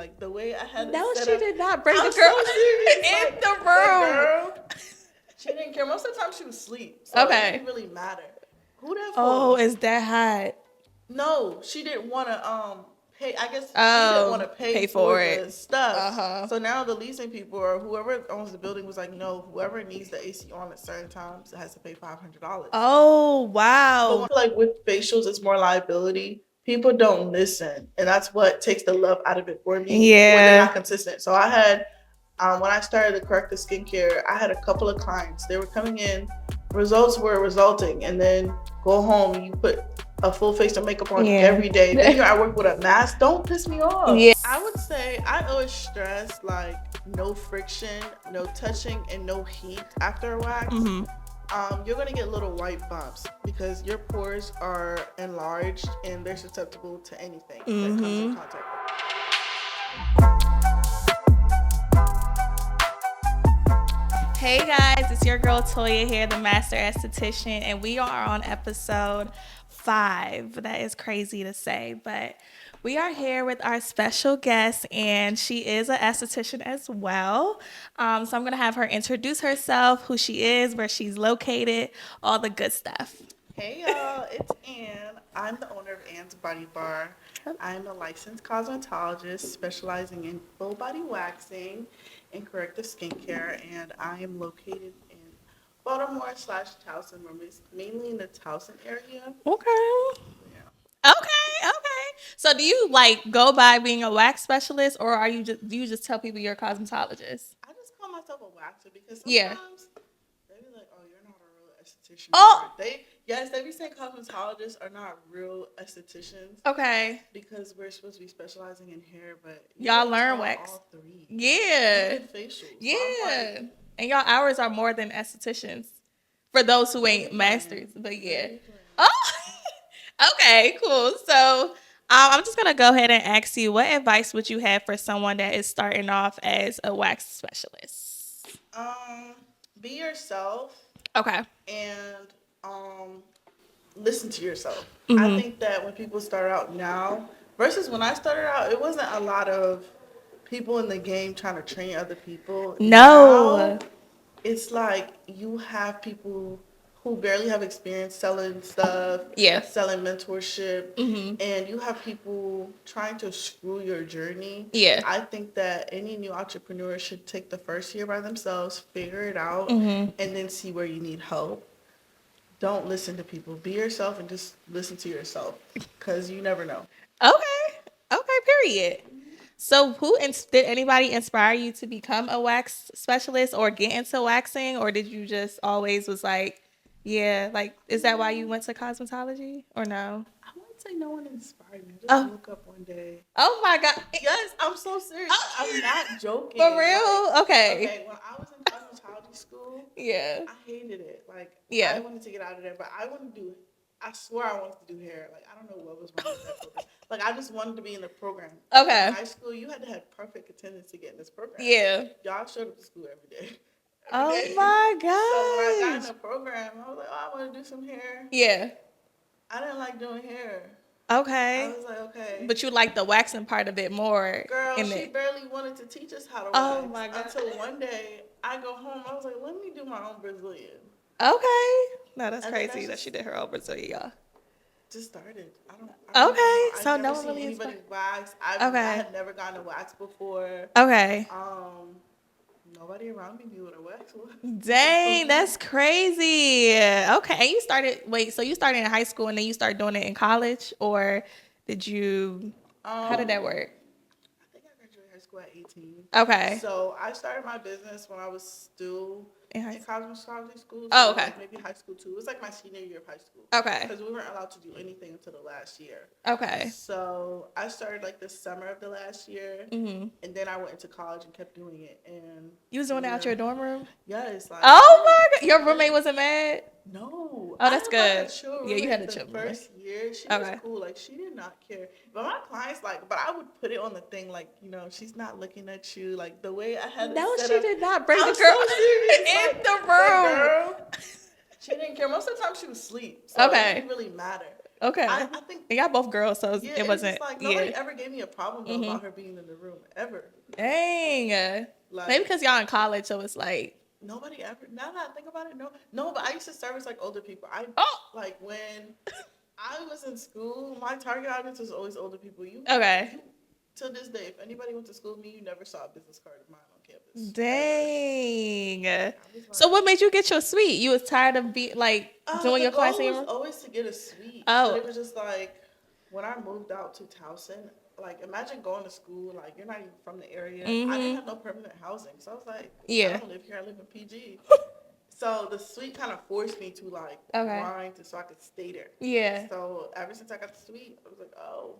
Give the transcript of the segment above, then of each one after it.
Like the way I had No, it set she up, did not bring I'm the girl so serious. in Like, the room. girl, she didn't care. Most of the time she was asleep, so it Okay. didn't really matter. Who that for? Oh, is that hot? No, she didn't want to pay. I guess she didn't want to Oh, pay pay for for the it. stuff. Uh-huh. So now the leasing people or whoever owns the building was like, no, whoever needs the AC on at certain times has to pay $500. Oh, But wow. like with facials, it's more liability. People don't listen, and that's what takes the love out of it for me when they're Yeah. not consistent. So I had when I started the corrective skincare, I had a couple of clients. They were coming in, results were resulting, and then go home. You put a full face of makeup on every day. Then you're at work with a mask. Don't piss me off. Yeah. I would say I always stress like no friction, no touching, and no heat after a wax. Mm-hmm. You're gonna get little white bumps because your pores are enlarged and they're susceptible to anything that comes in contact with. Hey guys, it's your girl Toya here, the Master Esthetician, and we are on episode 5. That is crazy to say, but we are here with our special guest, and she is an esthetician as well. So I'm going to have her introduce herself, who she is, where she's located, all the good stuff. Hey y'all, it's Ann. I'm the owner of Ann's Body Bar. I'm a licensed cosmetologist specializing in full body waxing and corrective skincare, and I am located in Baltimore/Towson, mainly in the Towson area. Okay. Okay. So do you like go by being a wax specialist, or do you just tell people you're a cosmetologist? I just call myself a waxer because Yeah. sometimes they be like, "Oh, you're not a real esthetician." Oh. They be saying cosmetologists are not real estheticians. Okay. Because we're supposed to be specializing in hair, but Y'all learn wax. All 3. Yeah. Even facial. Yeah. So like, and y'all hours are more than estheticians for those who ain't masters. But yeah. Oh. Okay. Cool. So. I'm just gonna go ahead and ask you, what advice would you have for someone that is starting off as a wax specialist? Be yourself. Okay. And listen to yourself. Mm-hmm. I think that when people start out now versus when I started out, it wasn't a lot of people in the game trying to train other people. No. Now, it's like you have people who barely have experience selling stuff, selling mentorship, and you have people trying to screw your journey. Yeah. I think that any new entrepreneur should take the first year by themselves, figure it out, and then see where you need help. Don't listen to people. Be yourself and just listen to yourself, because you never know. Okay, period. So did anybody inspire you to become a wax specialist or get into waxing, or did you just always was like, yeah, like, is that why you went to cosmetology or no? I wouldn't say no one inspired me. I just woke up one day. Oh my God. Yes, I'm so serious. I'm not joking. For real? Like, okay, when I was in cosmetology school, yeah, I hated it. Like, yeah, I wanted to get out of there, but I wanted to do it. I swear I wanted to do hair. Like, I don't know what was wrong with that program. Like, I just wanted to be in the program. Okay. In high school, you had to have perfect attendance to get in this program. Yeah. Y'all showed up to school every day. My God. So when I got in the program, I was like, oh, I want to do some hair. Yeah. I didn't like doing hair. Okay. I was like, okay. But you like the waxing part of it more. Girl, she barely wanted to teach us how to wax. Oh my God. Until one day, I go home, I was like, let me do my own Brazilian. Okay. No, that's crazy that she did her own Brazilian, y'all. Just started. I don't okay. So no one really anybody wax. I had never gotten a wax before. Okay. Nobody around me knew what a wax was. Dang, that's crazy. Okay. And you started in high school and then you started doing it in college, or did you how did that work? I think I graduated high school at 18. Okay. So I started my business when I was still in cosmetology school. So okay. Like maybe high school too. It was like my senior year of high school. Okay. Because we weren't allowed to do anything until the last year. Okay. So I started like the summer of the last year, and then I went into college and kept doing it. And you was doing it out your dorm room? Yes. Like, oh my God! Your roommate wasn't mad? No. Oh, that's good. Yeah, you had a chill roommate. First year, she was cool. Like, she did not care. But my clients, but I would put it on the thing, like, she's not looking at you. Like, the way I had it set up. No, she did not bring the girl in the room. Girl, she didn't care. Most of the time, she was asleep. So it didn't really matter. Okay. I think, And y'all both girls, so yeah, it it's wasn't. just like Yeah. nobody ever gave me a problem though about her being in the room ever. Dang. Like Maybe because y'all in college, so it's like. nobody ever. Now that I think about it, no. But I used to service like older people. Oh. Like when I was in school, my target audience was always older people. Okay. To this day, if anybody went to school with me, you never saw a business card of mine on campus. Dang. Was like, So what made you get your suite? You was tired of doing the your clients in goal your was room? always to get a suite, Oh. but it was just like when I moved out to Towson. Like imagine going to school, like you're not even from the area. I didn't have no permanent housing, so I was like, I don't live here. I live in PG. So the suite kind of forced me to like grind so I could stay there. Yeah. So ever since I got the suite, I was like, oh,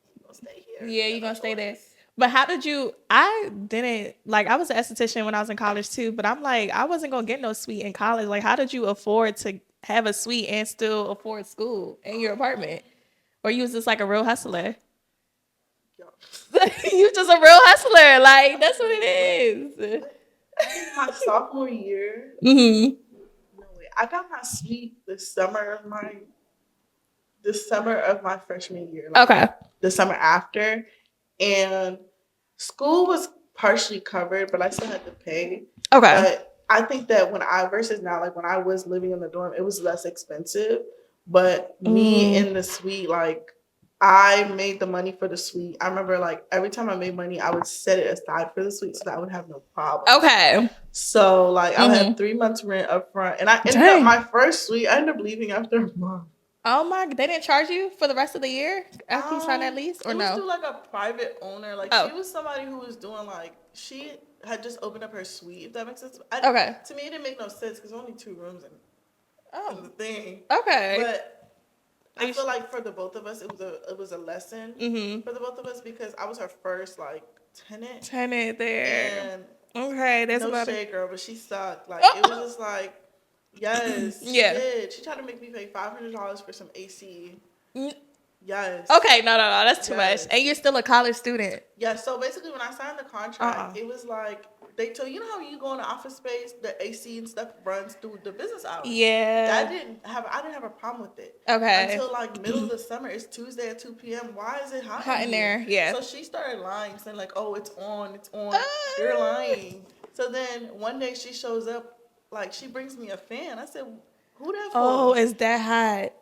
I'm gonna stay here. Yeah, you're gonna stay there. But how did you? I didn't like. I was an esthetician when I was in college too. But I'm like, I wasn't gonna get no suite in college. Like, how did you afford to have a suite and still afford school in your apartment? Or you was just like a real hustler? You just a real hustler. Like that's what it is. I think my sophomore year. Mm-hmm. No way. I got my suite the summer of my freshman year. Like, Okay. The summer after, and school was partially covered, but I still had to pay. Okay. But I think that versus now, like when I was living in the dorm, it was less expensive. But me in the suite, like I made the money for the suite. I remember like every time I made money, I would set it aside for the suite so that I would have no problem. Okay. So like I had 3 months rent up front, and I ended up my first suite. I ended up leaving after a month. Oh my! They didn't charge you for the rest of the year after you signed that lease, or it no? It was through like a private owner. Like she was somebody who was doing like she had just opened up her suite. If that makes sense. Okay. To me, it didn't make no sense because only 2 rooms in the thing. Okay. But I feel like for the both of us, it was a lesson for the both of us because I was her first like tenant. Tenant there. And okay, there's no shade, girl, but she sucked. Like it was just like. Yes, she did. She tried to make me pay $500 for some AC. Yes. Okay, no, that's too much. And you're still a college student. Yeah, so basically when I signed the contract, it was like, they told you know how you go in the office space, the AC and stuff runs through the business hours. Yeah. I didn't have a problem with it. Okay. Until like middle of the summer, it's Tuesday at 2 p.m. Why is it hot in there? Yeah. So she started lying, saying like, oh, it's on. You're lying. So then one day she shows up, like she brings me a fan. I said, who that for? Oh, is that hot?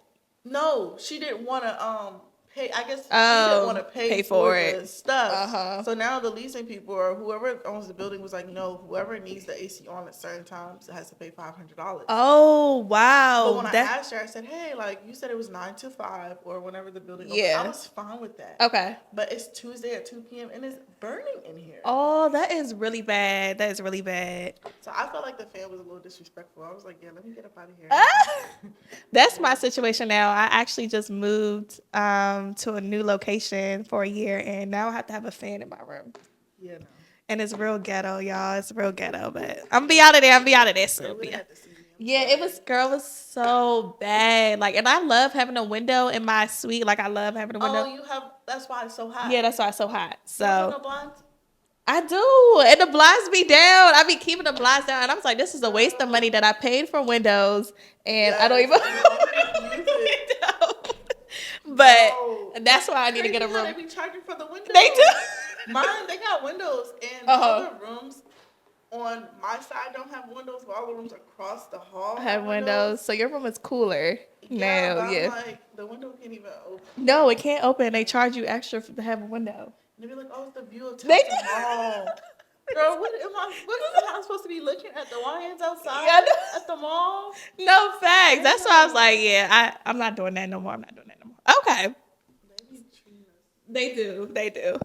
No, she didn't want to pay. I guess she didn't want to pay for the stuff. So now the leasing people or whoever owns the building was like, no, whoever needs the AC on at certain times has to pay $500. Oh wow! But when I asked her, I said, hey, like you said it was 9 to 5 or whenever the building opened. I was fine with that. Okay. But it's Tuesday at 2 p.m. and it's burning in here. Oh, that is really bad. That is really bad. So I felt like the fan was a little disrespectful. I was like, yeah, let me get up out of here. That's my situation now. I actually just moved to a new location for a year, and now I have to have a fan in my room. Yeah, no. And it's real ghetto, y'all. It's real ghetto, but I'm be out of there. So yeah, it was so bad. Like, and I love having a window in my suite. Like, I love having a window. Oh, that's why it's so hot. Yeah, that's why it's so hot. So. You have no blinds? I do, and the blinds be down. I be keeping the blinds down, and I'm like, this is a waste of money that I paid for windows, and I don't even. But that's why I need to get a room. They be charging for the windows. They do. Mine, they got windows, and all the rooms on my side don't have windows, but all the rooms across the hall have windows. So your room is cooler now. But I'm like, the window can't even open. No, it can't open. They charge you extra to have a window. And they be like, oh, it's the view of Towson Mall. Girl, what am I supposed to be looking at? The YNs outside at the mall? No facts. That's why I was like, yeah, I'm not doing that no more. Okay. They do.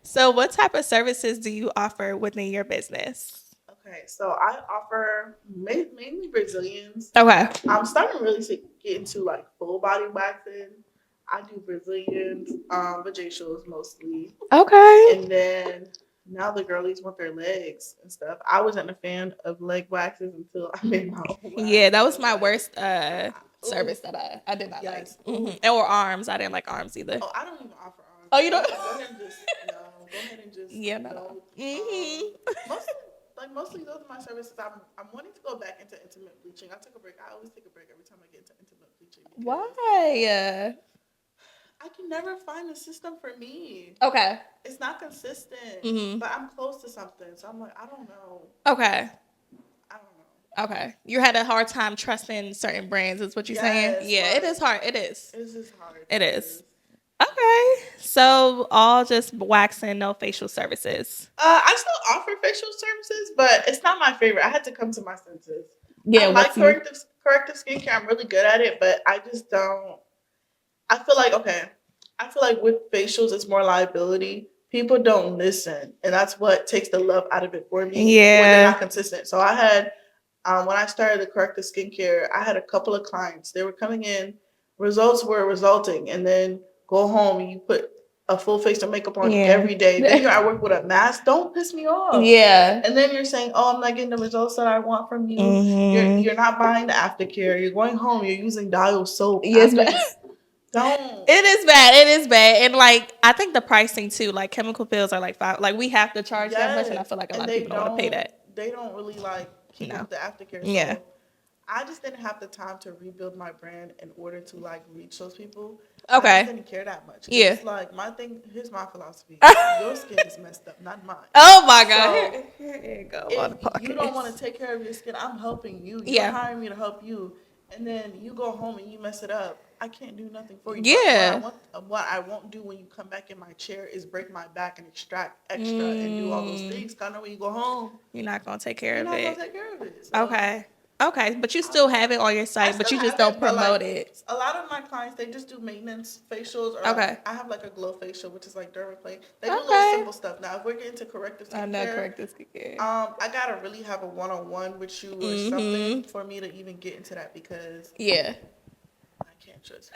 So what type of services do you offer within your business? Okay, so I offer mainly Brazilians. Okay. I'm starting really to get into like full body waxing. I do Brazilians, vajacials mostly. Okay. And then now the girlies want their legs and stuff. I wasn't a fan of leg waxes until I made my own wax. Yeah, that was my worst service that I did not like. Mm-hmm. Or arms. I didn't like arms either. Oh, I don't even offer arms. Oh, you don't? Go ahead and just no. Mostly those are my services. I'm wanting to go back into intimate bleaching. I took a break. I always take a break every time I get into intimate bleaching because Why? I can never find a system for me. Okay. It's not consistent, Mm-hmm. but I'm close to something, so I'm like, I don't know. Okay. I don't know. Okay. You had a hard time trusting certain brands, is what you're saying? Yes, Yeah, it like is hard. It is. it's just hard. It It is. is. Okay. So all just waxing, no facial services. I still offer facial services, but it's not my favorite. I had to come to my senses. Yeah, I like what's new? corrective skincare. I'm really good at it, but I just don't. I feel like okay. I feel like with facials, it's more liability. People don't listen, and that's what takes the love out of it for me when they're Yeah. not consistent. So I had when I started the corrective skincare, I had a couple of clients. They were coming in, results were resulting, and then go home and you put a full face of makeup on Yeah. every day. Then you're at work with a mask. Don't piss me off. Yeah. And then you're saying, "Oh, I'm not getting the results that I want from you. Mm-hmm. You're not buying the aftercare. You're going home. You're using dial soap. Yes, Don't." it is bad. It is bad. And like I think the pricing too, like chemical pills are like $5. Like we have to charge that much, and I Yes, feel like a and lot of people don't want to pay that. they don't really like keep up No. with the aftercare. Yeah. So I just didn't have the time to rebuild my brand in order to like reach those people. I Okay. just didn't care that much. Yeah. It's like my thing. Here's my philosophy. Your skin is messed up, not mine. Oh my God. So Here you go on if the you don't want podcast. to take care of your skin, I'm helping you. You're Yeah. hiring me to help you, and then you go home and you mess it up. I can't do nothing for you. But Yeah. what I won't do when you come back in my chair is break my back and extract extra and do all those things. 'Cause I know when you go home, You're not gonna take care you're of not gonna it. take care of it. So Okay. Okay. But you still have it on your I site, but still you just have don't it, but promote like it. a lot of my clients, they just do maintenance facials or Okay. like I have like a glow facial, which is like dermaplane. They do little Okay. simple stuff. Now, if we're getting to corrective I know skincare, corrective skincare. I gotta really have a one-on-one with you or Mm-hmm. something for me to even get into that because Yeah. I can't trust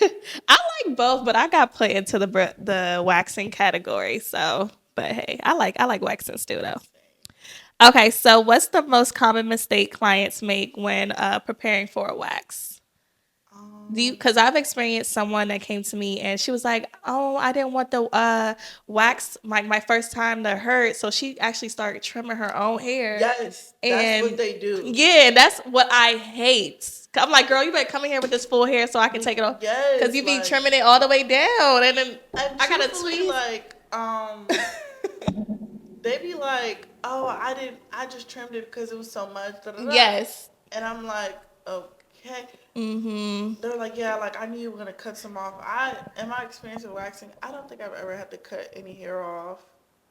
you. I like both, but I got put into the waxing category. So, but hey, I like waxing still though. Okay, so what's the most common mistake clients make when preparing for a wax? Do you? Um, Because I've experienced someone that came to me and she was like, "Oh, I didn't want the wax my first time to hurt," so she actually started trimming her own hair. yes, that's what And they do. yeah, that's what I hate. I'm like, girl, you better come in here with this full hair so I can take it off. Because Yes, you be like trimming it all the way down. And then and I got to truthfully, tweeze. like they be like, "Oh, I just trimmed it because it was so much." Da, da, da. Yes. And I'm like, "Okay." Mm-hmm. They're like, "Yeah, like I knew you were gonna cut some off." In my experience with waxing, I don't think I've ever had to cut any hair off.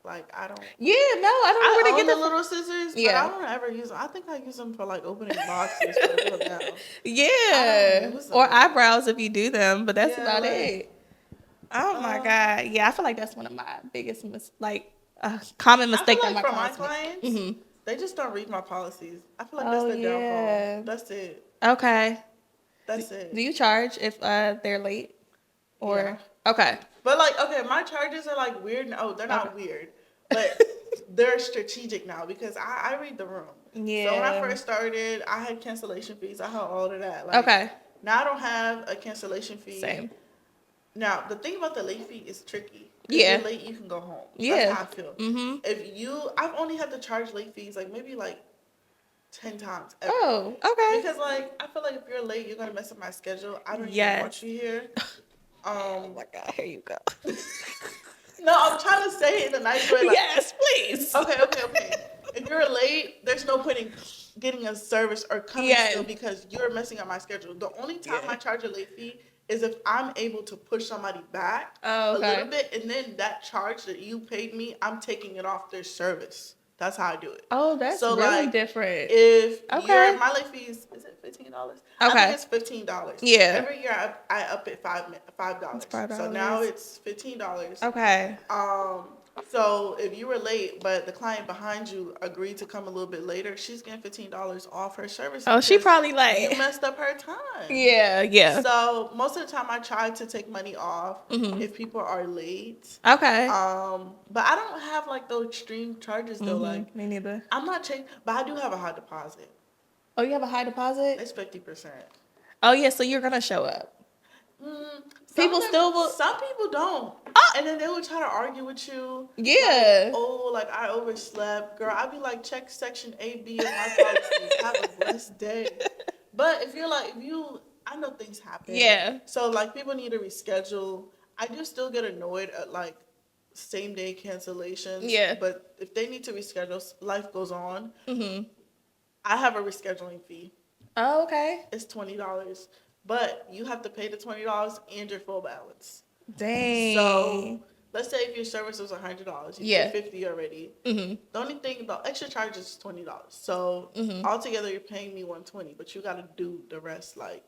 Like I don't. Yeah, no, I don't know I where to own get the the little scissors, but I Yeah. don't ever use them. I think I use them for like opening boxes for real now. I Yeah. don't use Or them. eyebrows if you do them, but that's Yeah, about like it. Oh my uh, God. Yeah, I feel like that's one of my biggest common I feel mistake that like my for my clients make. clients, Mm-hmm. they just don't read my policies. I feel like that's Oh the downfall. yeah. That's it. Okay. That's Do it. you charge if they're late Yeah. or okay? But like, okay, my charges are like weird. No, they're Okay. not weird, but they're strategic now because I read the room. So when I Yeah. first started, I had cancellation fees. I had all of that. Like Okay. now I don't have a cancellation fee. Same. Now the thing about the late fee is tricky. If Yeah. you're late, you can go home. That's Yeah. how I feel. Mhm. I've only had to charge late fees like maybe like 10 times ever. Oh. Okay. Because like I feel like if you're late, you're gonna mess up my schedule. I don't even want Yes. you here. Oh my God. Here you go. No, I'm trying to say it in a nice way. Like, Yes, please. okay. If you're late, there's no point in getting a service or coming Yes. still because you're messing up my schedule. The only time Yeah. I charge a late fee is if I'm able to push somebody back Oh, a little okay. bit, and then that charge that you paid me, I'm taking it off their service. That's how I do it. Oh, that's So really like, different. if Okay. my late fees is it $15? I Okay. think it's $15. Yeah. Every year I up it $5. It's $5. So now it's $15. Okay. So if you were late, but the client behind you agreed to come a little bit later, she's getting $15 off her service. Oh, she because probably you like. messed up her time. Yeah. Yeah. So most of the time, I try to take money off Mhm. if people are late. Okay. But I don't have like those extreme charges though. Like Me neither. I'm not changing, but I do have a high deposit. Oh, you have a high deposit? It's 50%. Oh yeah, so you're gonna show up. People still will. Some people don't, and then they will try to argue with you. Yeah. Like, oh, like I overslept, girl. I'd be like, check section A, B of my policies. Have a blessed day. But if you're like, if you I know things happen. Yeah. So like people need to reschedule. I do still get annoyed at like same day cancellations, Yeah. but if they need to reschedule, life goes on. Mhm. I have a rescheduling fee. Oh, okay. It's $20, but you have to pay the $20 and your full balance. So Dang. let's say if your service was $100, you paid Yeah. 50 already. Mhm. The only thing, the extra charge is $20. So Mhm. altogether, you're paying me 120, but you got to do the rest like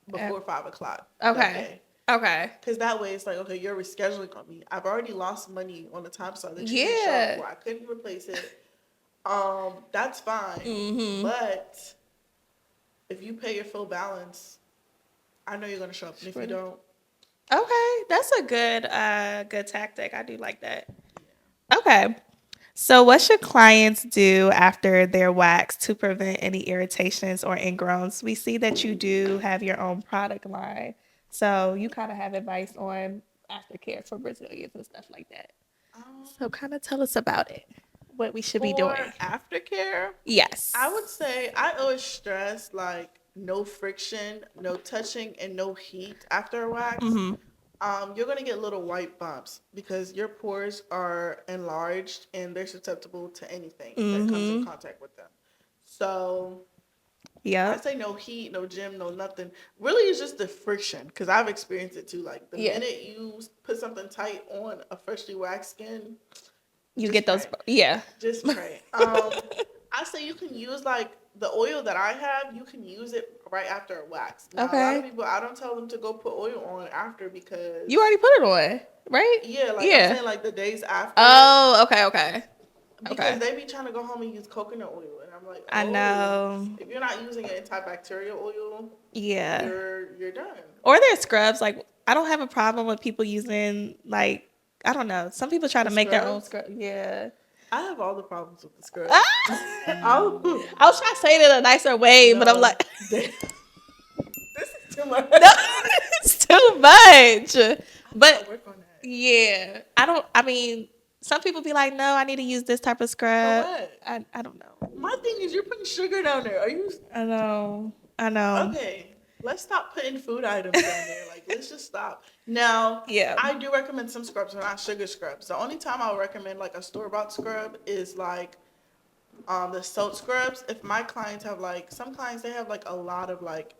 before 5 o'clock that Okay. day. Okay. Because that way it's like, okay, you're rescheduling on me. I've already lost money on the time slot that you didn't show up Yeah. for. I couldn't replace it. That's fine. Mhm. But if you pay your full balance, I know you're gonna show up. And if you don't, Okay, that's a good tactic. I do like that. Okay. So what should clients do after their wax to prevent any irritations or ingrowns? We see that you do have your own product line. So you kind of have advice on aftercare for Brazilians and stuff like that. So um, kind of tell us about it. What we should be for doing. aftercare, I would Yes. say I always stress like no friction, no touching, and no heat after a wax. Mhm. You're gonna get little white bumps because your pores are enlarged and they're susceptible to anything that comes in Mhm. contact with them. So I Yep. say no heat, no gym, no nothing. Really, it's just the friction because I've experienced it too. Like the Yeah. minute you put something tight on a freshly waxed skin, You just get those. pray. Yeah. Just pray. I say you can use like the oil that I have. You can use it right after a wax. Now, a lot of Okay. people, I don't tell them to go put oil on after You because already put it on, right? yeah, like I'm Yeah. saying, like the days after Oh, okay, okay. because Okay. they be trying to go home and use coconut oil, and I'm like, I oh, know. if you're not using an antibacterial oil, Yeah. you're done. Or there's scrubs. Like I don't have a problem with people using like I don't know. Some people try The to make their own scrubs, scrub. Yeah. I have all the problems with the Ah! scrubs. Oh I was trying to say it in a nicer way, but I'm no, like, this is too much. no, it's too much. I But gotta work on that. yeah, I don't. I mean, some people be like, no, I need to use this type of For scrub. what? I don't know. My thing is, you're putting sugar down there. Are you I know. I know. okay? Let's stop putting food items down there. Like, let's just stop. Now, Yeah. I do recommend some scrubs, but not sugar scrubs. The only time I'll recommend like a store bought scrub is like the soap scrubs. If my clients have like some clients, they have like a lot of like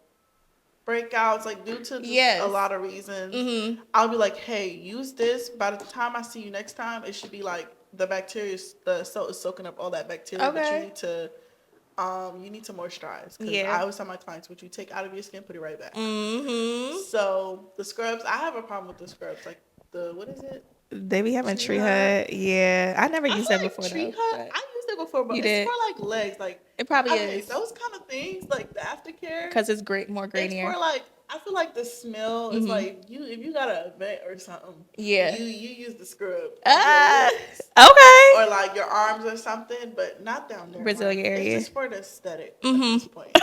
breakouts, like due to just a Yes. lot of reasons. Mhm. I'll be like, hey, use this. By the time I see you next time, it should be like the bacteria, the soap is soaking up all that bacteria, but Okay. you need to moisturize because I Yeah. always tell my clients, what you take out of your skin, put it right back. Mhm. So the scrubs, I have a problem with the scrubs, like the what is it? They be having Tree tree hut. hut. Yeah. I never I used feel that like before tree though. hut. But I used it before, but you it's did. for like legs. Like It probably okay, is. those kind of things, like the aftercare. Because it's great, more It's grainier. for like I feel like the smell is Mhm. like you if you got an event or something, Yeah. you use the scrub on your Ah. legs Okay. or like your arms or something, but not down there. Like Brazilian it's area. just for the aesthetic at Mhm. this point.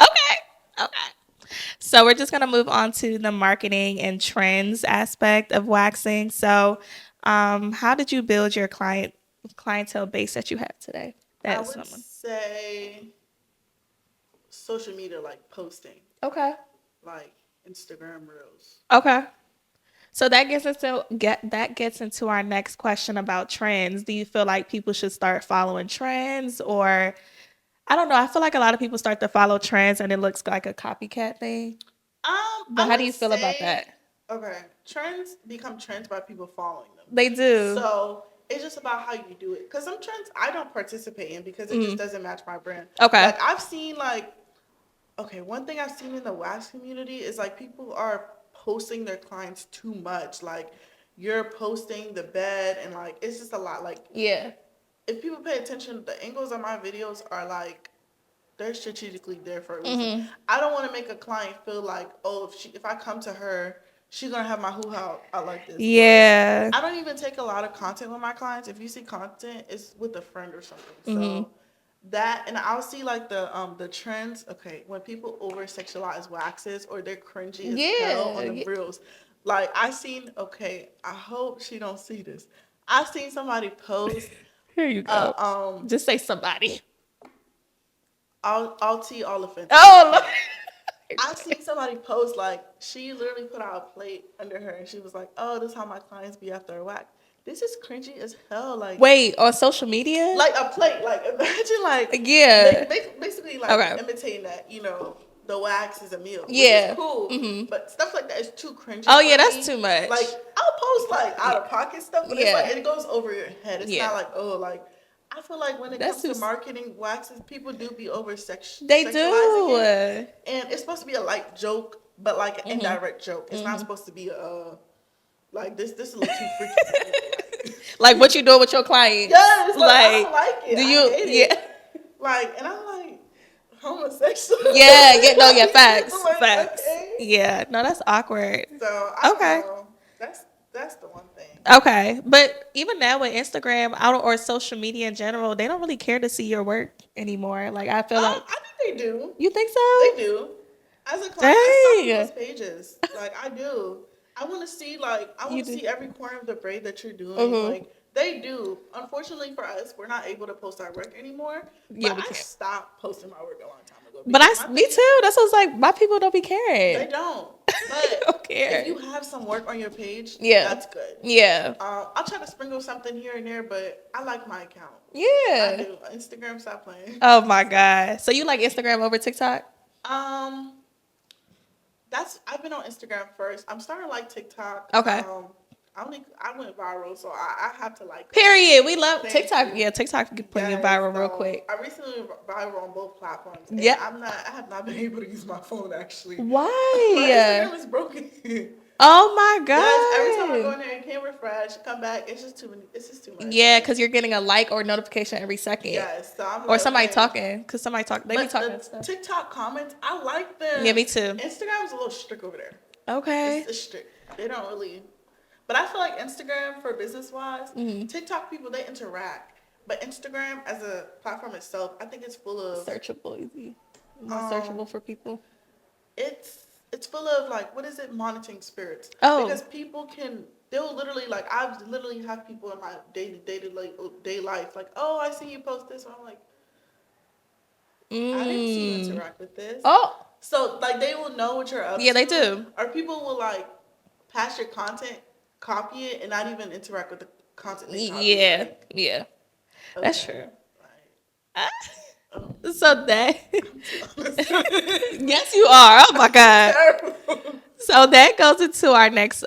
Okay. Okay. So we're just gonna move on to the marketing and trends aspect of waxing. So, how did you build your clientele base that you have today? I That is would someone. say social media, like posting, Okay. like Instagram reels. Okay. So that gets into our next question about trends. Do you feel like people should start following trends, or I don't know? I feel like a lot of people start to follow trends and it looks like a copycat thing. But I how do would you feel about say that? okay, trends become trends by people following them. They do. So it's just about how you do it. Cause some trends I don't participate in because it just Mm. doesn't match my brand. Okay. Like I've seen like okay, one thing I've seen in the wax community is like people are posting their clients too much. Like you're posting the bed and like it's just a lot. Like Yeah. if people pay attention, the angles of my videos are like they're strategically there for a reason. Mhm. I don't want to make a client feel like, oh, if I come to her, she's gonna have my hoo ha out like this. Or Yeah. I don't even take a lot of content with my clients. If you see content, it's with a friend or something. Mhm. So that and I'll see like the trends. Okay, when people over sexualize waxes or they're cringy as hell Yeah. on the reels. Like I seen. Okay, I hope she don't see this. I seen somebody post. Here you Uh, go. um, Just say somebody. all tea, all offensive. Oh, Lord. I've seen somebody post, like, she literally put out a plate under her and she was like, oh, this is how my clients be after a wax. This is cringy as hell. Wait, on social media? Like a plate. Like, imagine, like, Yeah. basically, like, Okay. imitating that, the wax is a meal, which Yeah. is cool. But stuff like that is too cringy. Oh, yeah, for that's me. too much. Like, I'll post, like, out of pocket stuff, but it's Yeah. like, it goes over your head. It's Yeah. not like, oh, like, I feel like when it That's comes to too- marketing waxes, people do be They sexualizing do. it. And it's supposed to be a light joke, but like an indirect joke. It's not supposed to be like this is a little too freaky. Like what you doing with your clients? Yes, like, I like don't like it. do you? I hate Yeah. it. Like, and I'm like homosexual. Yeah. No. Yeah. Facts. Like, Facts. okay. Yeah. No, that's awkward. So I don't Okay. know. That's the one thing. Okay, but even now with Instagram or social media in general, they don't really care to see your work anymore. Like I feel like I think they do. You think so? They do. As a client, I Dang. stalk people's pages. Like, I do. I want to see, see every corner of the braid that you're doing. Like, they do. Unfortunately for us, we're not able to post our work anymore. Yeah, but we I can't. stopped posting my work a long time ago. But me too. That's what's like. My people don't be caring. They don't. But don't care. if you have some work on your page, Yeah. that's good. Yeah. I'll try to sprinkle something here and there, but I like my account. Yeah. I do. Instagram, stop playing. Oh my God. So you like Instagram over TikTok? I've been on Instagram first. I'm starting to like TikTok. Okay. I went viral, so I have to like. Period. We love Thank TikTok. you. Yeah, TikTok can put you viral real quick. I recently went viral on both platforms. Yeah. I have not been able to use my phone actually. Why? My Instagram is broken. Oh my God. Yes, every time I go in there and can't refresh, come back, it's just too many. It's just too much. Yeah, because you're getting a like or notification every second. Yes, so I'm or somebody talking, because somebody talk. They be talking the stuff. TikTok comments, I like them. Yeah, me too. Instagram's a little strict over there. Okay. It's strict. They don't really. But I feel like Instagram for business wise, TikTok people they interact, but Instagram as a platform itself, I think it's full of Searchable, easy. Not searchable for people. It's full of like what is it? Monitoring spirits. Oh. Because people they'll literally like I've literally have people in my day life like, oh, I see you post this, and I'm like, I didn't see you interact with this. Oh. So like they will know what you're up to. Yeah, they do. Or people will like pass your content, copy it, and not even interact with the content they copy. Yeah. Yeah. Okay. That's true. So that yes, you are. Oh my God. So that goes into our next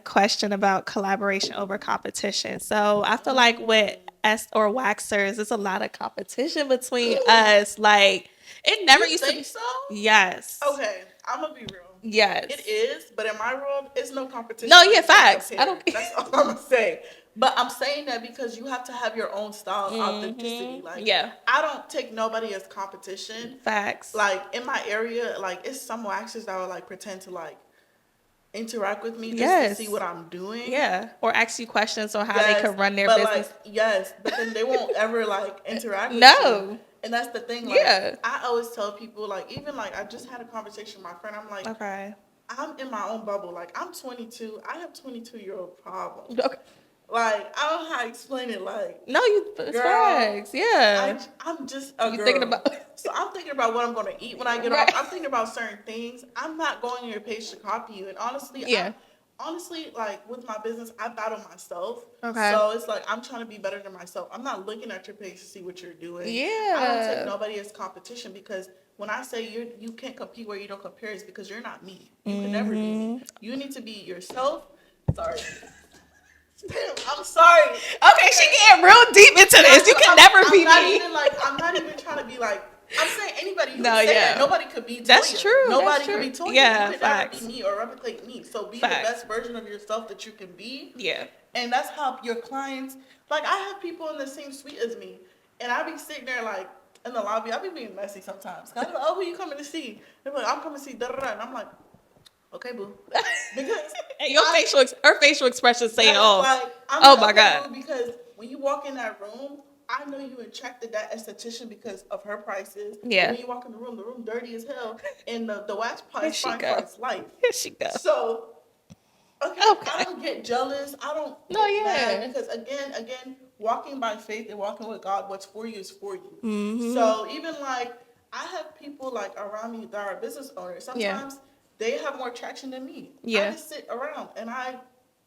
question about collaboration over competition. So I feel like with WAXERS, there's a lot of competition between us. Like it never used to be. So? Yes. Okay, I'm gonna be real. Yes. It is, but in my world, it's no competition. No, yeah, facts. I don't. That's all I'm gonna say. But I'm saying that because you have to have your own style of authenticity. Like, yeah, I don't take nobody as competition. Facts. Like in my area, like it's some waxers that will like pretend to like interact with me just to see what I'm doing. Yeah, or ask you questions on how they could run their business. But then they won't ever like interact with you. And that's the thing. Like, I always tell people, like, even like I just had a conversation with my friend. I'm like, okay, I'm in my own bubble. Like, I'm 22. I have 22-year-old problems. Okay. Like, I don't know how to explain it. Like, it's facts. Yeah. I'm just a girl. Thinking about. So I'm thinking about what I'm going to eat when I get off. I'm thinking about certain things. I'm not going to your page to copy you. And honestly, like with my business, I battle myself. Okay. So it's like I'm trying to be better than myself. I'm not looking at your page to see what you're doing. Yeah. I don't take nobody as competition because when I say you can't compete where you don't compare, it's because you're not me. You can never be me. You need to be yourself. Sorry. Damn, I'm sorry. Okay, she getting real deep into this. You can never be me. I'm not even trying to be like. I'm saying anybody you can say that. Nobody could be Toya. That's true. Nobody could be Toya. Yeah, you can never be me or replicate me. So be the best version of yourself that you can be. Yeah. And that's how your clients. Like I have people in the same suite as me, and I be sitting there like in the lobby. I be being messy sometimes. I'm like, oh, who you coming to see? They're like, I'm coming to see da da da, and I'm like. Okay, boo. Because and her facial expression saying, my God. Boo, because when you walk in that room, I know you attracted that esthetician because of her prices. Yeah. When you walk in the room dirty as hell, and the wax price fine for its life. Here she goes. So, okay, I don't get jealous. I don't get mad because again, walking by faith and walking with God, what's for you is for you. Mm-hmm. So even like I have people like around me that are business owners. Yeah. Sometimes they have more traction than me. I Yeah. just sit around and I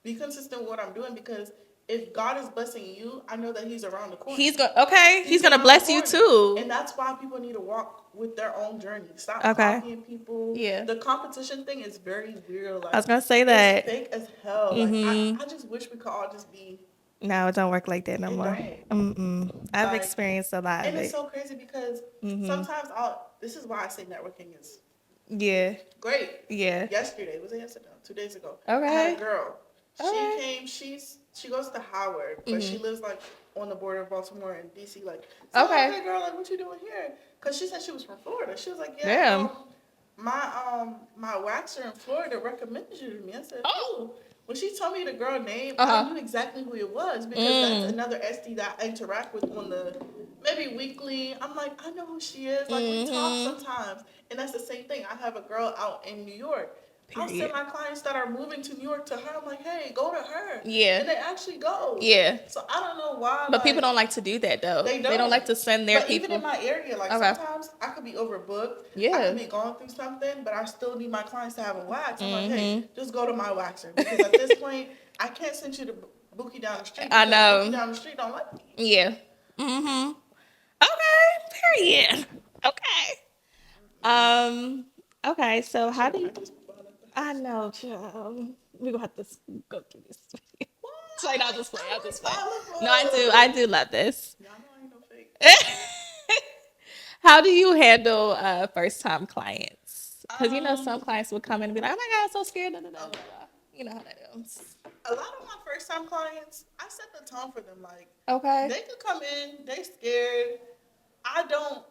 be consistent with what I'm doing because if God is blessing you, I know that He's around the corner. He's gonna around the bless you corner. too. And that's why people need to walk with their own journey. Stop Okay. copying people. Yeah. The competition thing is very weird. Like, I was gonna say that. it's fake as hell. Mhm. Like I just wish we could all just be. No, it don't work like that no It more. don't. I've Like, experienced a lot of and it's it. so crazy because sometimes this is why I say networking is Yeah. great. Yeah. Yesterday, was it yesterday? 2 days ago. Okay. I had a girl. Okay. She came, she goes to Howard, but she lives like on the border of Baltimore and DC. Like, so Okay. hey girl, like what you doing here? Cause she said she was from Florida. She was like, yeah, Damn. my waxer in Florida recommended you to me. I said, Oh. oh. When she told me the girl name, Uh-huh. I knew exactly who it was because that's another SD that I interact with on the maybe weekly. I'm like, I know who she is. Like we talk sometimes, and that's the same thing. I have a girl out in New York. I'll send Period. my clients that are moving to New York to her. I'm like, hey, go to her. Yeah. And they actually go. Yeah. So I don't know why. But people don't like to do that though. They don't like to send their but people. even in my area, like Okay. sometimes I could be overbooked. Yeah. I could be going through something, but I still need my clients to have a wax. I'm like, hey, just go to my waxer because at this point, I can't send you to Bookie down the street. I know. Bookie down the street don't like me. Yeah. Okay. Period. Okay. Okay. So how do you? I know, child. We're gonna have to go through this. Like, I'll just play. No, I do love this. Y'all know I ain't no fake. How do you handle first time clients? Because you know some clients will come in and be like, "Oh my god, I'm so scared." Da, da, da, da, da. You know how that is. A lot of my first time clients, I set the tone for them. Like, Okay. they could come in, they scared. I don't.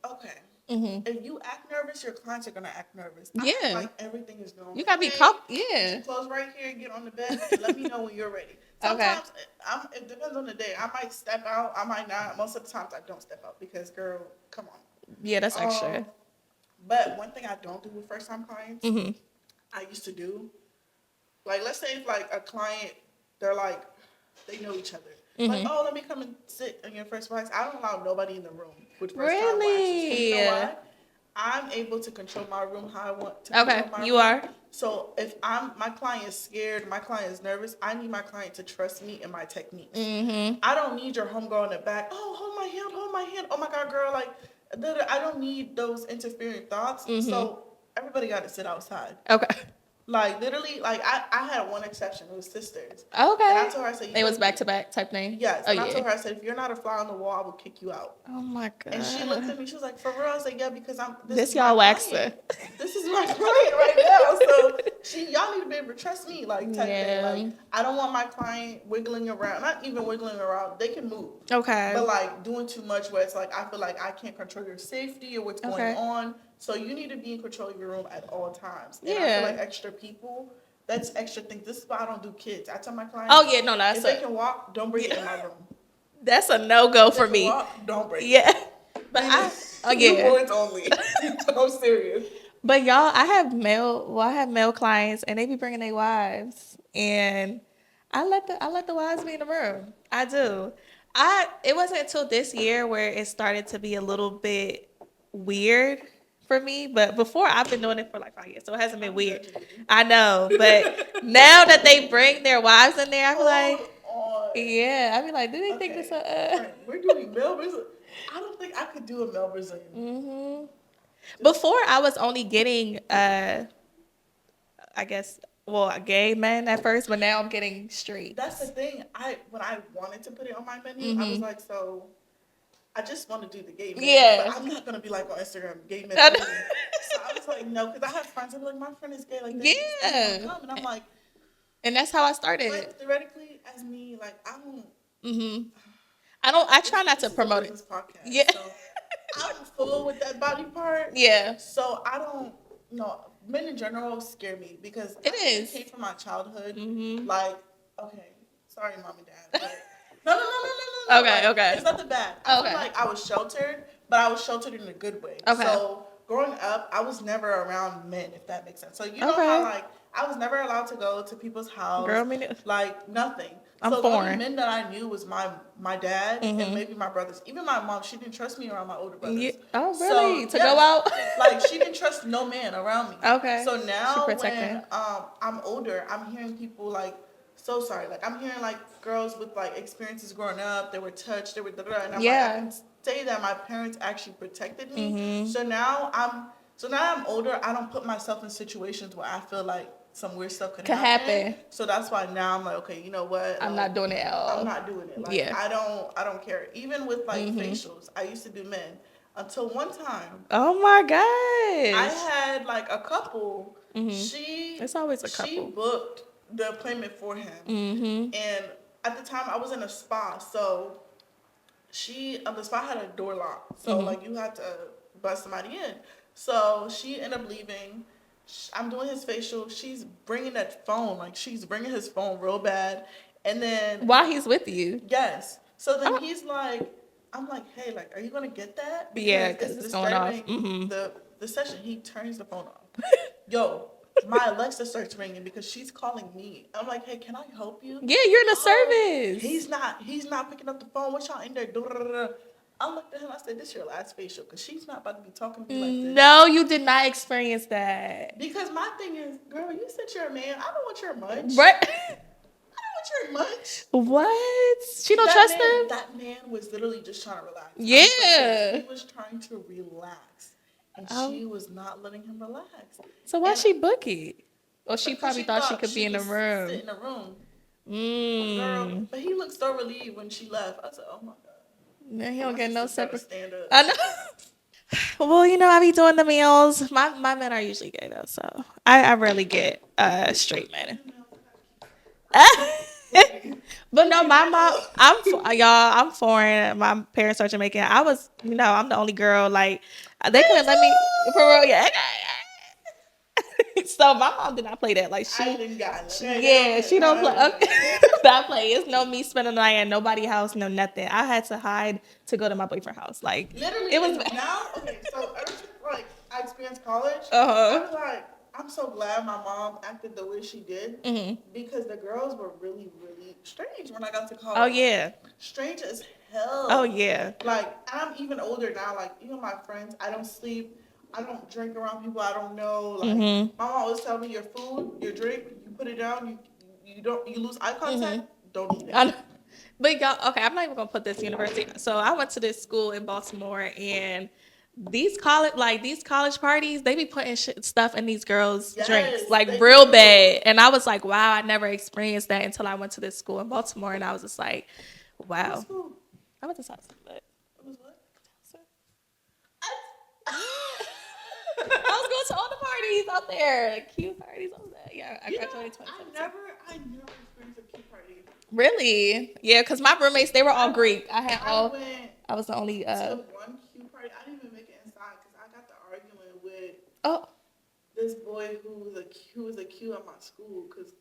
Okay. If you act nervous, your clients are gonna act nervous. I act like everything is going. You gotta be Yeah. Close right here, get on the bed, and let me know when you're ready. Sometimes it depends on the day. I might step out, I might not. Most of the times, I don't step out because, girl, come on. Yeah, that's extra. But one thing I don't do with first time clients, I used to do. Like, let's say if like a client, they're like, they know each other. Like, oh, let me come and sit on your first wax. I don't allow nobody in the room with first time waxes. And you know why? I'm able to control my room how I want to control my room. You are. So if my client is scared, my client is nervous, I need my client to trust me and my techniques. I don't need your homegirl in the back. Oh, hold my hand. Oh my God, girl, like, I don't need those interfering thoughts. So everybody got to sit outside. Okay. Like, literally, like, I had one exception. It was sisters. Okay. And I told her, I said... It was back-to-back type thing? Yes. And I told her, I said, if you're not a fly on the wall, I will kick you out. Oh, my God. And she looked at me. She was like, for real? I said, yeah, because This y'all waxer. This is my client right now. So, y'all need to be able to trust me, like, type thing. Like, I don't want my client wiggling around. Not even wiggling around. They can move. Okay. But, like, doing too much where it's like, I feel like I can't control your safety or what's going on. So, you need to be in control of your room at all times. And I feel like extra people... That's extra things. This is why I don't do kids. I tell my clients, if they can walk, don't bring it in my room. That's a no-go for me. Walk, don't bring it. Yeah. But newborns only. I'm serious. But y'all, I have male clients and they be bringing their wives. And I let the wives be in the room. I do. It wasn't until this year where it started to be a little bit weird for me, but before I've been doing it for like 5 years, so it hasn't been weird. I know, but now that they bring their wives in there, I'm like, yeah, I be like, do they think this? We're doing male Brazilian. I don't think I could do a male Brazilian. Before I was only getting, I guess, gay men at first, but now I'm getting straight. That's the thing. When I wanted to put it on my menu, I was like, so. I just want to do the gay men, but I'm not going to be like on Instagram, gay men. So I was like, no, because I have friends that be like, my friend is gay, like, come. And I'm like... And that's how I started. But theoretically, as me, like, I don't... I try not to promote it. This podcast, yeah. So I'm full with that body part. Yeah. So I don't... men in general scare me because... It came from my childhood. Like, okay, sorry, mom and dad, but... No. Okay. It's nothing bad. I feel like I was sheltered, but I was sheltered in a good way. Okay. So growing up, I was never around men, if that makes sense. So you know how like I was never allowed to go to people's house. Girl, me neither. Like nothing. I'm So the only foreign. men that I knew was my dad and maybe my brothers. Even my mom, she didn't trust me around my older brothers. Yeah. Oh, really? So To go out? like she didn't trust no man around me. Okay. So She now when protecting. I'm older, I'm hearing people like so sorry. Like I'm hearing like girls with like experiences growing up. They were touched. They were and I'm like I can say that my parents actually protected me. So now I'm older. I don't put myself in situations where I feel like some weird stuff could happen. So that's why now I'm like, okay, you know what? I'm Like, not doing it at all. I'm not doing it. Like I don't care. Even with like facials, I used to do men until one time. Oh my gosh. I had like a couple. It's always a couple. She booked the appointment for him, and at the time I was in a spa, so the spa had a door lock, so like you had to bust somebody in. So she ended up leaving. I'm doing his facial. She's bringing that phone, like she's bringing his phone real bad, and then while he's with you. Yes. So then he's like, I'm like, hey, like, are you gonna get that? Because it's going off. The session. He turns the phone off. Yo, my Alexa starts ringing because she's calling me. I'm like, hey, can I help you? Yeah, you're in the service. He's not picking up the phone. What y'all in there? I looked at him. I said, this is your last facial because she's not about to be talking to me like this. No, you did not experience that. Because my thing is, girl, you said you're a man. I don't want your munch. Right. Your munch. What? She don't trust him? That man was literally just trying to relax. Yeah. He was trying to relax. And she was not letting him relax. So why she book it? Or she probably thought she could be in the room. Sit in the room. Girl, but he looked so relieved when she left. I said, oh my God. Man, he don't get no separate. Stand up. I know. Well, you know, I be doing the meals. My men are usually gay though, so I rarely get straight men. But no, my mom, I'm foreign. My parents are Jamaican. I was, I'm the only girl. Like they couldn't let me for real. Yeah. So my mom did not play that. Like she don't play. Okay. Not play. It's no me spending the night at nobody's house. No nothing. I had to hide to go to my boyfriend's house. Like literally, it was now. Okay, so ever since like I experienced college, I was like, I'm so glad my mom acted the way she did because the girls were really, really strange when I got to college. Oh yeah, strange as hell. Oh yeah, like I'm even older now. Like even my friends, I don't sleep. I don't drink around people I don't know. Like my mom always tell me, your food, your drink, you put it down. You lose eye contact. Don't eat it. But y'all, okay, I'm not even gonna put this university. So I went to this school in Baltimore, and these college parties, they be putting stuff in these girls' drinks, like real bad. And I was like, wow, I never experienced that until I went to this school in Baltimore, and I was just like, wow. I went to South, but it was what? I was going to all the parties out there, cute parties over there. Yeah, I graduated 2017. I never experienced a cute party. Really? Yeah, because my roommates, they were all Greek. I was the only. To one cute party. I didn't even make it inside because I got to arguing with this boy who was a cute at my school. Cause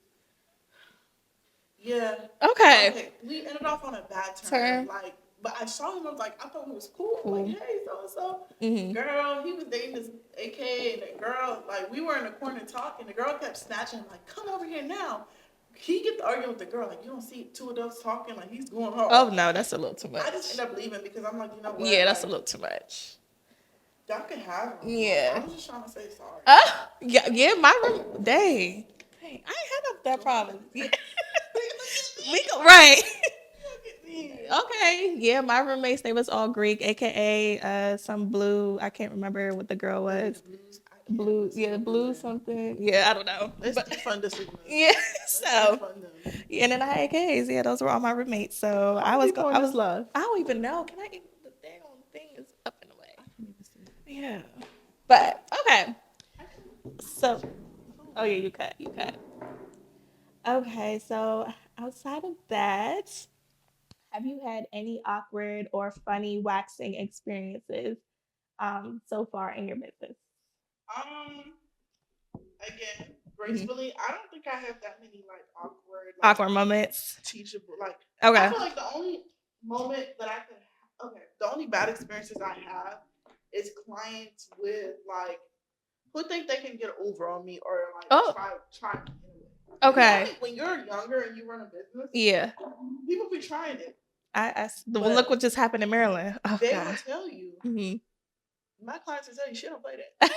okay. We ended off on a bad turn. Like, but I saw him. I was like, I thought he was cool. Like, hey, so. Girl, he was dating this AK, and the girl, like, we were in the corner talking. The girl kept snatching, like, come over here now. He get to arguing with the girl, like, you don't see two adults talking, like, he's going hard. Oh, no, that's a little too much. I just end up leaving because I'm like, you know what? Yeah, that's a little too much. Y'all can have him. Yeah. I was just trying to say sorry. Yeah, my room, dang. I ain't had that problem. Yeah. Right. Okay. Yeah, my roommates, they was all Greek, aka some blue. I can't remember what the girl was. Blue something. Yeah, I don't know. It's fun to see. Yeah. So. Yeah, and then I had AKs. Yeah, those were all my roommates. So I was love. I don't even know. Can I get the dang thing is up in the way? Yeah. But okay. So. Oh yeah, you cut. Okay, so outside of that, have you had any awkward or funny waxing experiences so far in your business? Again, gracefully, I don't think I have that many like awkward moments. Teachable, like okay. I feel like the only moment that I could the only bad experiences I have is clients with like who think they can get over on me or like try anyway. Okay. I think when you're younger and you run a business, Yeah. people be trying it. Look what just happened in Maryland. Oh, they God. will tell you. My clients will tell you, she don't play that.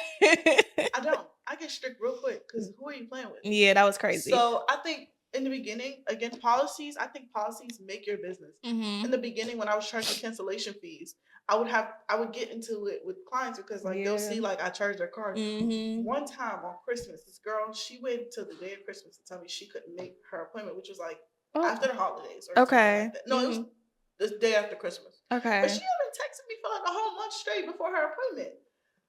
I don't. I get strict real quick because who are you playing with? Yeah, that was crazy. So I think in the beginning, again, policies, I think policies make your business. In the beginning, when I was charging cancellation fees, I would get into it with clients because like they'll see like I charge their card. One time on Christmas, this girl, she waited till the day of Christmas to tell me she couldn't make her appointment, which was like after the holidays or something like that. No, it was the day after Christmas. Okay. But she had been texting me for like a whole month straight before her appointment.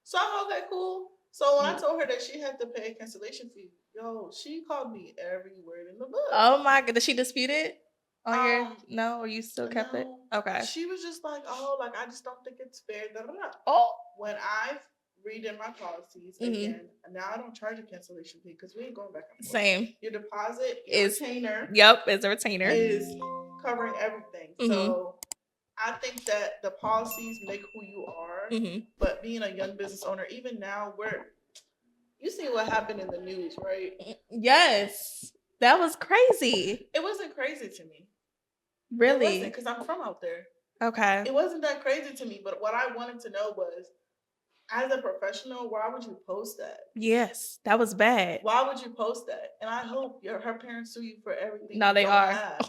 So I'm okay, cool. So when I told her that she had to pay a cancellation fee, she called me every word in the book. Oh my god, did she dispute it? No, or you still kept it? Okay. She was just like, like I just don't think it's fair. Oh. When I read in my policies again, now I don't charge a cancellation fee because we ain't going back and forth. Same. Your deposit, your retainer. Yep, is a retainer. Is covering everything. So I think that the policies make who you are, but being a young business owner, even now, you see what happened in the news, right? Yes, that was crazy. It wasn't crazy to me. Really? It wasn't, because I'm from out there. Okay. It wasn't that crazy to me, but what I wanted to know was, as a professional, why would you post that? Yes, that was bad. Why would you post that? And I hope her parents sue you for everything. No, they are.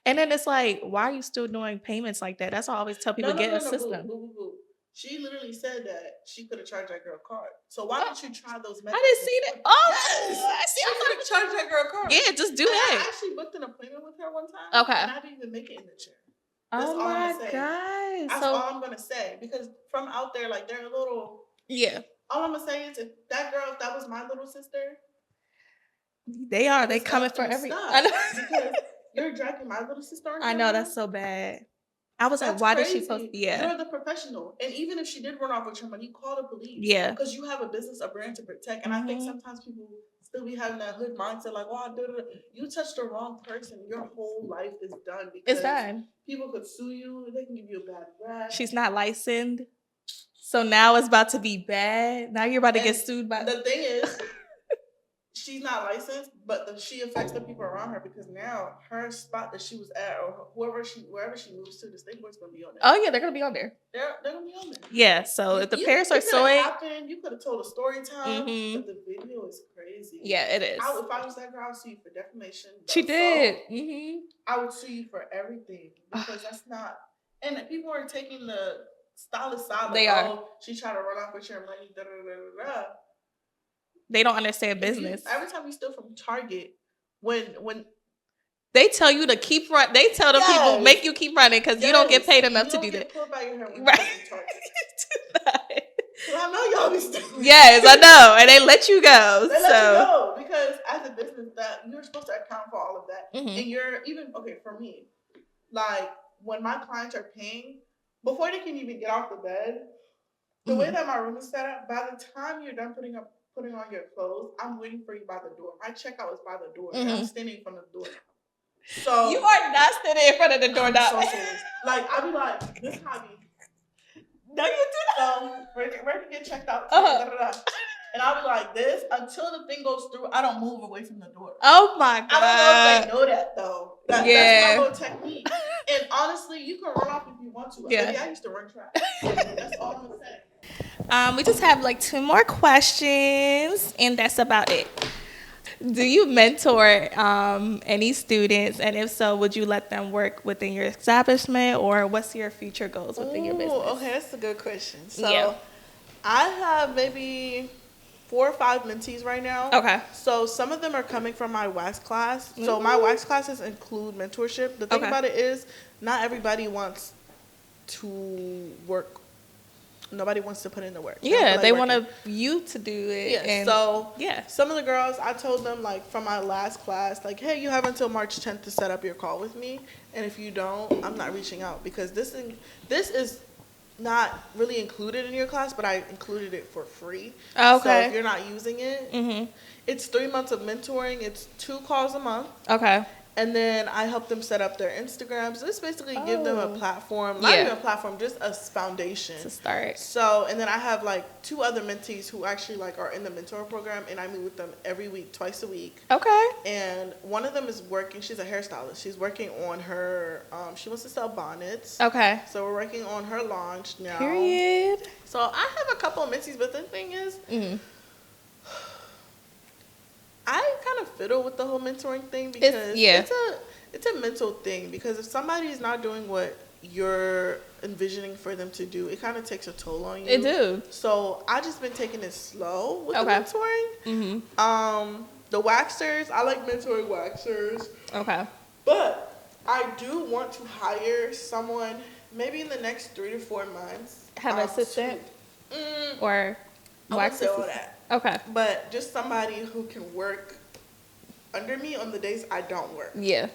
And then it's like, why are you still doing payments like that? That's why I always tell people, get a system. Boo. She literally said that she could have charged that girl a card. So why don't you try those methods? I didn't see that. Oh, yes. She could have charged that girl a card. Yeah, just do that. I actually booked an appointment with her one time. Okay. And I didn't even make it in the chair. That's all I'm gonna say. That's all I'm gonna say. Because from out there, like they're a little. Yeah. All I'm gonna say is if that was my little sister. They are. They coming for every. I know. Because you're dragging my little sister. I know, that's so bad. I was like, why did she post? Yeah. You're the professional. And even if she did run off with your money, you call the police. Yeah. Because you have a business, a brand to protect. And I think sometimes people still be having that hood mindset, like, you touched the wrong person. Your whole life is done. Because it's done. People could sue you. They can give you a bad rap. She's not licensed. So now it's about to be bad. Now you're about to get sued by. The thing is, she's not licensed, but she affects the people around her because now her spot that she was at, or wherever she moves to, the state board's gonna be on there. Oh yeah, they're gonna be on there. They're gonna be on there. Yeah. So if the parents are suing, you could have told a story time, but the video is crazy. Yeah, it is. If I was that girl, I would sue you for defamation. She did. I would sue you for everything because that's not. And people are taking the stylist side. They are. She tried to run off with your money. Da, da, da, da, da. They don't understand business. Every time you steal from Target, when they tell you to keep running, they tell the people make you keep running because you don't get paid enough to do that. Pulled by your hair when right. I know y'all be stealing. Yes, I know, and they let you go. Let you go because as a business, that you're supposed to account for all of that, and you're even for me, like when my clients are paying before they can even get off the bed, the way that my room is set up, by the time you're done putting on your clothes, I'm waiting for you by the door. My checkout is by the door. And I'm standing in front of the door. So you are not standing in front of the door now. So serious. Like I be like, this hobby. No, you do not. So we're gonna get checked out. And I'll be like this until the thing goes through. I don't move away from the door. Oh my god! I don't know if they know that though. That's my whole technique. And honestly, you can run off if you want to. Yeah. Maybe I used to run track. That's all I'm gonna say. We just have like 2 more questions, and that's about it. Do you mentor any students, and if so, would you let them work within your establishment, or what's your future goals within your business? Okay, that's a good question. So, I have maybe 4 or 5 mentees right now. Okay. So some of them are coming from my wax class. So my wax classes include mentorship. The thing about it is, not everybody wants to work. Nobody wants to put in the work. They want you to do it. Yeah. And some of the girls, I told them like from my last class, like, hey, you have until March 10th to set up your call with me, and if you don't, I'm not reaching out because this is not really included in your class, but I included it for free. Okay. So if you're not using it, it's 3 months of mentoring. It's 2 calls a month. Okay. And then I help them set up their Instagrams. Just basically give them a platform, not even a platform, just a foundation to start. So, and then I have like 2 other mentees who actually like are in the mentor program, and I meet with them every week, twice a week. Okay. And one of them is working. She's a hairstylist. She's working on her. She wants to sell bonnets. Okay. So we're working on her launch now. Period. So I have a couple of mentees, but the thing is. I kind of fiddle with the whole mentoring thing because it's a mental thing. Because if somebody is not doing what you're envisioning for them to do, it kind of takes a toll on you. It do. So I just been taking it slow with the mentoring. The WAXERS, I like mentoring WAXERS. Okay. But I do want to hire someone maybe in the next 3 to 4 months. Have an assistant or wax assistant. That. Okay. But just somebody who can work under me on the days I don't work. Yeah.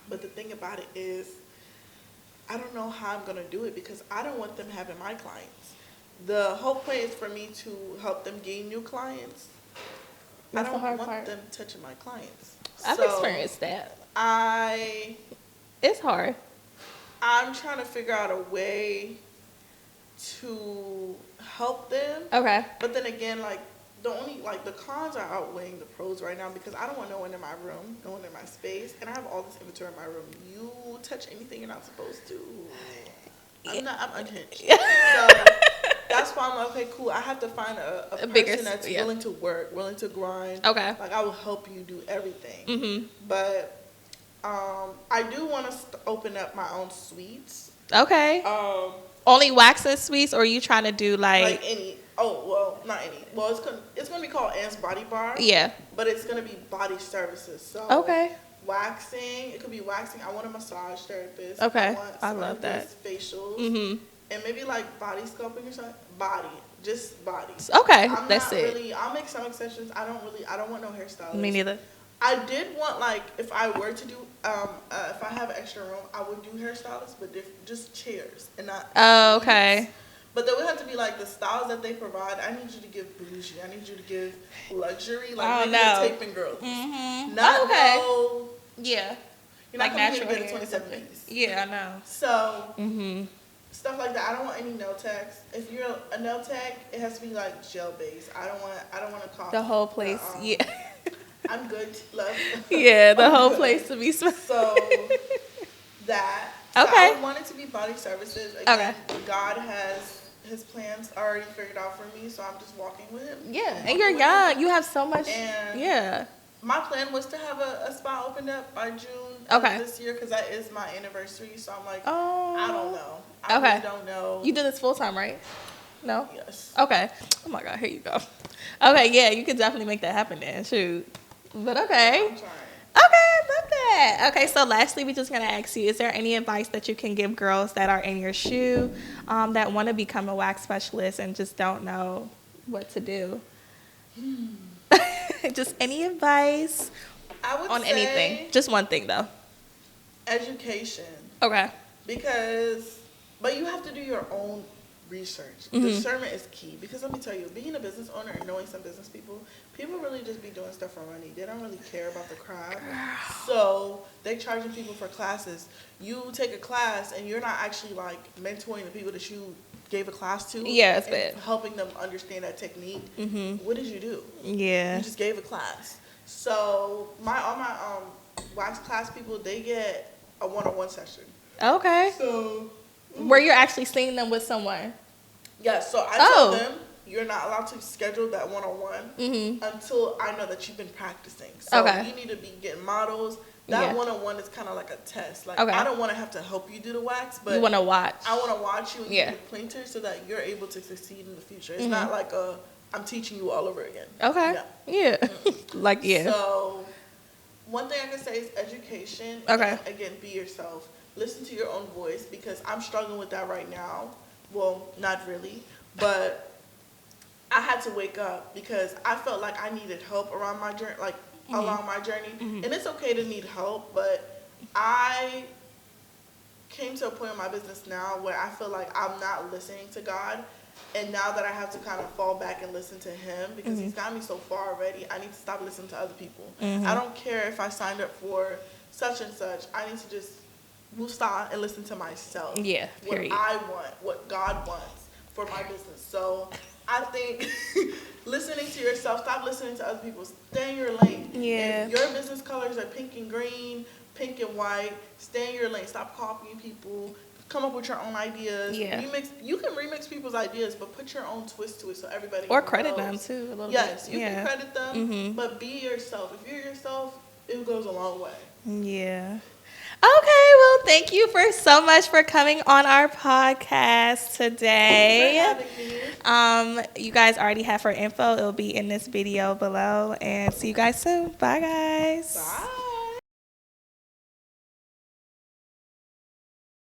But the thing about it is, I don't know how I'm going to do it because I don't want them having my clients. The whole point is for me to help them gain new clients. That's I don't want part. them touching my clients. I've experienced that. It's hard. I'm trying to figure out a way to help them. Okay. But then again, like, the cons are outweighing the pros right now because I don't want no one in my room, no one in my space, and I have all this inventory in my room. You touch anything you're not supposed to. I'm unhinged. So that's why I'm like, okay, cool. I have to find a person that's willing to work, willing to grind. Okay. Like, I will help you do everything. But I do want to open up my own suites. Okay. Only waxing suites, or are you trying to do like any? Oh, well, not any. Well, it's going to be called Ant's Body Bar. Yeah. But it's going to be body services. So waxing. It could be waxing. I want a massage therapist. Okay. I love that. Facials. And maybe like body sculpting or something. Body. Just bodies. Okay. That's it. I'll make some exceptions. I don't want no hairstylist. Me neither. I did want, like, if I were to do, if I have extra room, I would do hairstylists, but just chairs and not. Oh, okay. But they would have to be like the styles that they provide. I need you to give bougie. I need you to give luxury, like maybe the taping girls. Not no. Yeah. You're not like natural hair. 27 days. Yeah, I know. So stuff like that. I don't want any nail techs. If you're a nail tech, it has to be like gel based. I don't want to cost the whole place. I'm good, love. Yeah, the whole place to be smelled. So that. So I want it to be body services. Again, God has his plans already figured out for me, so I'm just walking with him. Yeah, and you're young. You have so much. And my plan was to have a spa opened up by June of this year because that is my anniversary. So I'm like, I don't know. I really don't know. You did this full time, right? No? Yes. Okay. Oh my God, here you go. Okay, yeah, you could definitely make that happen then. Shoot. But okay. I'm sorry. Okay, I love that. Okay, so lastly, we're just going to ask you, is there any advice that you can give girls that are in your shoe that want to become a wax specialist and just don't know what to do? Just any advice on anything? Just one thing, though. Education. Okay. But you have to do your own research. Discernment is key because let me tell you, being a business owner and knowing some business people really just be doing stuff for money. They don't really care about the craft. So they charging people for classes. You take a class and you're not actually like mentoring the people that you gave a class to. Yeah, it's bad. Helping them understand that technique. What did you do? Yeah, you just gave a class. So all my wax class people, they get a one-on-one session. Okay. So where you're actually seeing them with someone. Yeah, so I tell them you're not allowed to schedule that one-on-one until I know that you've been practicing. So you need to be getting models. That one-on-one is kind of like a test. Like I don't want to have to help you do the wax, but you want to watch. I want to watch you and give you pointers so that you're able to succeed in the future. It's not like I'm teaching you all over again. Okay. Yeah. Like So one thing I can say is education. Okay. And again, be yourself. Listen to your own voice because I'm struggling with that right now. Well, not really, but I had to wake up because I felt like I needed help around my journey, along my journey. And it's okay to need help, but I came to a point in my business now where I feel like I'm not listening to God. And now that I have to kind of fall back and listen to him because he's got me so far already, I need to stop listening to other people. I don't care if I signed up for such and such. I need to just stop and listen to myself. Yeah, period. What I want, what God wants for my business. So I think listening to yourself, stop listening to other people. Stay in your lane. Yeah. If your business colors are pink and green, pink and white, stay in your lane. Stop copying people. Come up with your own ideas. Yeah. You can remix people's ideas, but put your own twist to it so everybody Or knows. credit them too a little Yes, bit. you can credit them, Mhm. but be yourself. If you're yourself, it goes a long way. Yeah. Okay, well, thank you so much for coming on our podcast today. Thanks for having me. You guys already have her info. It'll be in this video below. And see you guys soon. Bye, guys. Bye.